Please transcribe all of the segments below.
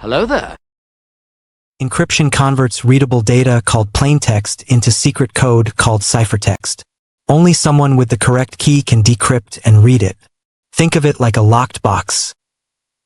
Hello there. Encryption converts readable data called plaintext into secret code called ciphertext. Only someone with the correct key can decrypt and read it. Think of it like a locked box.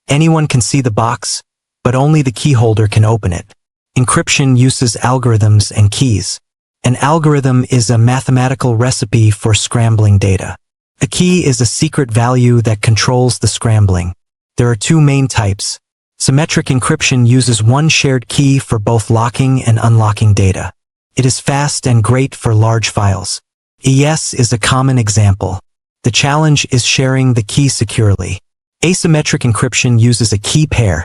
Anyone can see the box, but only the key holder can open it. Encryption uses algorithms and keys. An algorithm is a mathematical recipe for scrambling data. A key is a secret value that controls the scrambling. There are two main types. Symmetric encryption uses one shared key for both locking and unlocking data. It is fast and great for large files. ES is a common example. The challenge is sharing the key securely. Asymmetric encryption uses a key pair,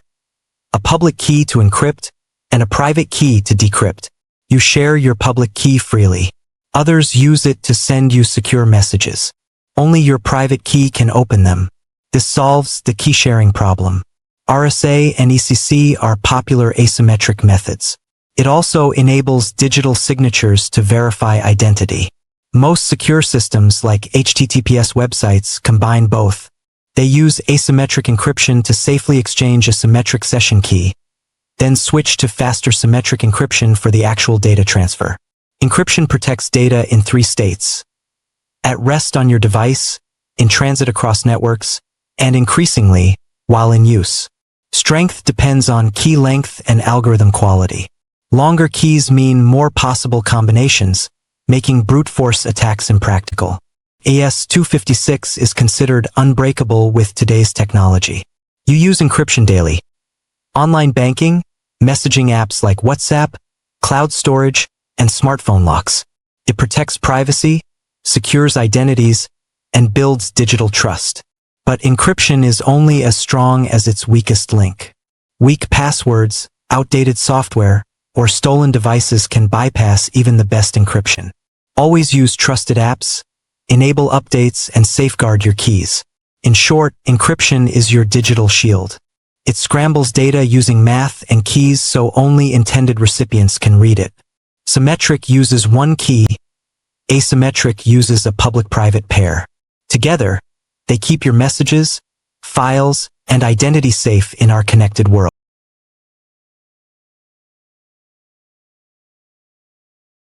a public key to encrypt, and a private key to decrypt. You share your public key freely. Others use it to send you secure messages. Only your private key can open them. This solves the key sharing problem. RSA and ECC are popular asymmetric methods. It also enables digital signatures to verify identity. Most secure systems like HTTPS websites combine both. They use asymmetric encryption to safely exchange a symmetric session key, then switch to faster symmetric encryption for the actual data transfer. Encryption protects data in 3 states: at rest on your device, in transit across networks, and increasingly, while in use. Strength depends on key length and algorithm quality. Longer keys mean more possible combinations, making brute force attacks impractical. AS256 is considered unbreakable with today's technology. You use encryption daily. Online banking, messaging apps like WhatsApp, cloud storage, and smartphone locks. It protects privacy, secures identities, and builds digital trust. But encryption is only as strong as its weakest link. Weak passwords, outdated software, or stolen devices can bypass even the best encryption. Always use trusted apps, enable updates, and safeguard your keys. In short, encryption is your digital shield. It scrambles data using math and keys so only intended recipients can read it. Symmetric uses one key. Asymmetric uses a public-private pair. Together, they keep your messages, files, and identity safe in our connected world.